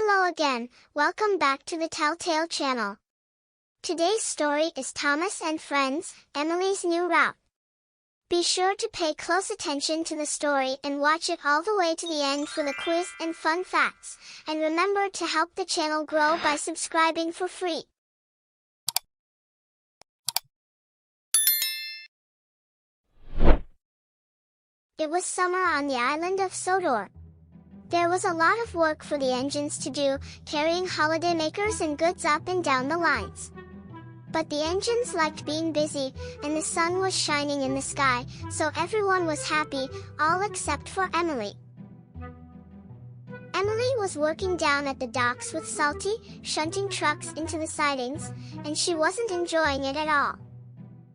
Hello again, welcome back to the Telltale channel. Today's story is Thomas and Friends, Emily's New Route. Be sure to pay close attention to the story and watch it all the way to the end for the quiz and fun facts, and remember to help the channel grow by subscribing for free. It was summer on the island of Sodor. There was a lot of work for the engines to do, carrying holidaymakers and goods up and down the lines. But the engines liked being busy, and the sun was shining in the sky, so everyone was happy, all except for Emily. Emily was working down at the docks with Salty, shunting trucks into the sidings, and she wasn't enjoying it at all.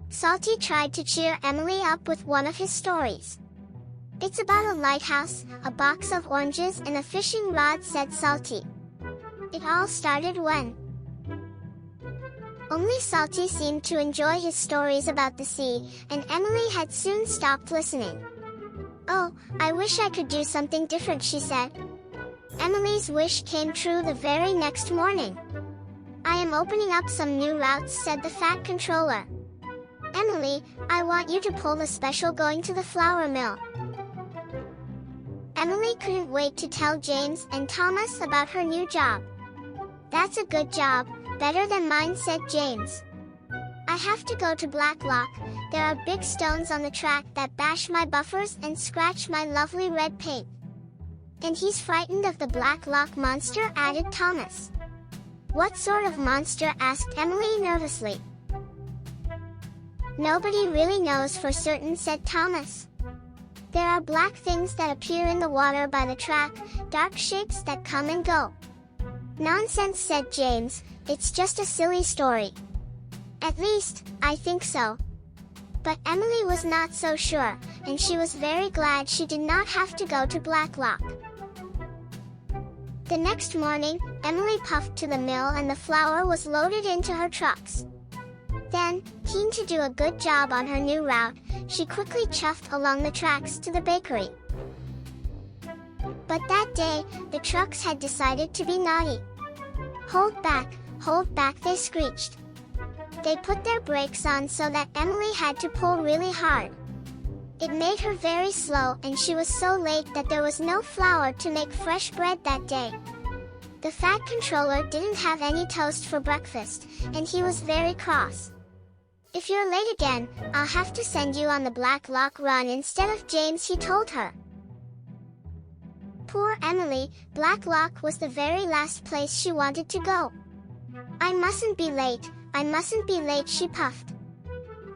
Salty tried to cheer Emily up with one of his stories. "It's about a lighthouse, a box of oranges and a fishing rod," said Salty. It all started when only Salty seemed to enjoy his stories about the sea, and Emily had soon stopped listening. "Oh, I wish I could do something different," she said. Emily's wish came true the very next morning. "I am opening up some new routes," said the Fat Controller. "Emily, I want you to pull the special going to the flour mill." Emily couldn't wait to tell James and Thomas about her new job. "That's a good job, better than mine," said James. "I have to go to Blacklock. There are big stones on the track that bash my buffers and scratch my lovely red paint." "And he's frightened of the Blacklock monster," added Thomas. "What sort of monster?" asked Emily nervously. "Nobody really knows for certain," said Thomas. "There are black things that appear in the water by the track, dark shapes that come and go." "Nonsense," said James, "it's just a silly story." "At least, I think so." But Emily was not so sure, and she was very glad she did not have to go to Blacklock. The next morning, Emily puffed to the mill and the flour was loaded into her trucks. Then, keen to do a good job on her new route, she quickly chuffed along the tracks to the bakery. But that day, the trucks had decided to be naughty. Hold back," they screeched. They put their brakes on so that Emily had to pull really hard. It made her very slow, and she was so late that there was no flour to make fresh bread that day. The Fat Controller didn't have any toast for breakfast, and he was very cross. "If you're late again, I'll have to send you on the Blacklock run instead of James," he told her. Poor Emily, Blacklock was the very last place she wanted to go. I mustn't be late," she puffed.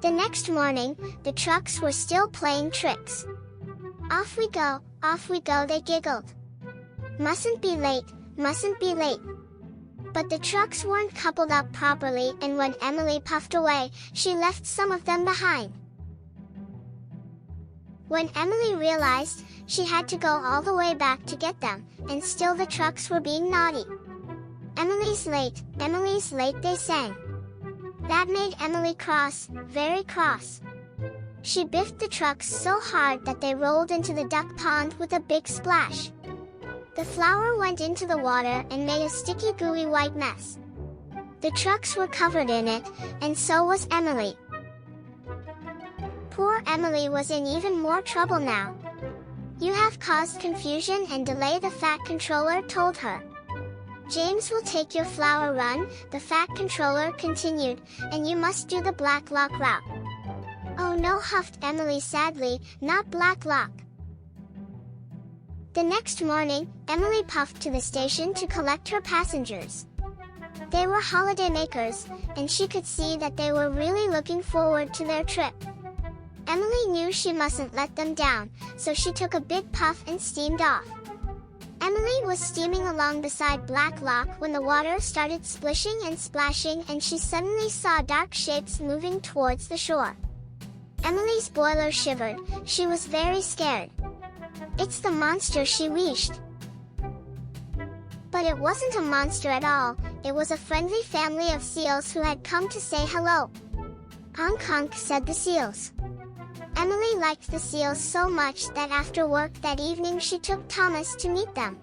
The next morning, the trucks were still playing tricks. Off we go," they giggled. Mustn't be late. But the trucks weren't coupled up properly, and when Emily puffed away, she left some of them behind. When Emily realized, she had to go all the way back to get them, and still the trucks were being naughty. Emily's late," they sang. That made Emily cross, very cross. She biffed the trucks so hard that they rolled into the duck pond with a big splash. The flour went into the water and made a sticky, gooey white mess. The trucks were covered in it, and so was Emily. Poor Emily was in even more trouble now. "You have caused confusion and delay," the Fat Controller told her. "James will take your flour run," the Fat Controller continued, "and you must do the Blacklock route." "Oh no," huffed Emily sadly, "not Blacklock." The next morning, Emily puffed to the station to collect her passengers. They were holidaymakers, and she could see that they were really looking forward to their trip. Emily knew she mustn't let them down, so she took a big puff and steamed off. Emily was steaming along beside Blacklock when the water started splishing and splashing, and she suddenly saw dark shapes moving towards the shore. Emily's boiler shivered. She was very scared. "It's the monster," she wheezed. But it wasn't a monster at all, it was a friendly family of seals who had come to say hello. "Honk honk," said the seals. Emily liked the seals so much that after work that evening she took Thomas to meet them.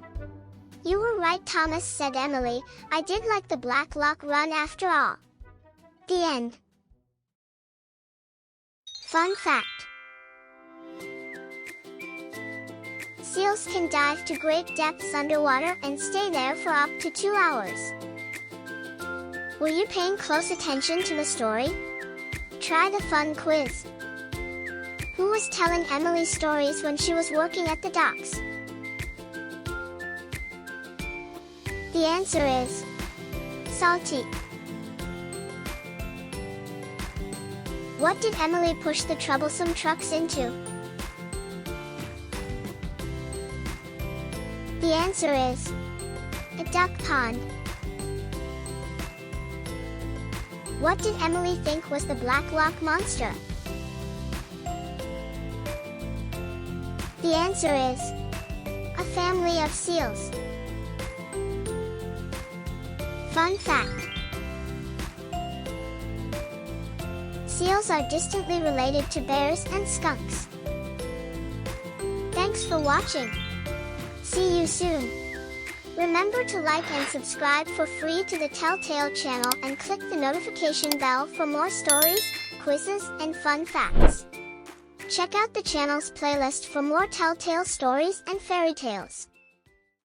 You were right, Thomas, said Emily. I did like the Black Lock run after all. The end. Fun fact. Seals can dive to great depths underwater and stay there for up to 2 hours. Were you paying close attention to the story? Try the fun quiz. Who was telling Emily stories when she was working at the docks? The answer is Salty. What did Emily push the troublesome trucks into? The answer is a duck pond. What did Emily think was the Black Lock monster? The answer is a family of seals. Fun fact. Seals are distantly related to bears and skunks. Thanks for watching. See you soon. Remember to like and subscribe for free to the Telltale channel and click the notification bell for more stories, quizzes, and fun facts. Check out the channel's playlist for more Telltale stories and fairy tales.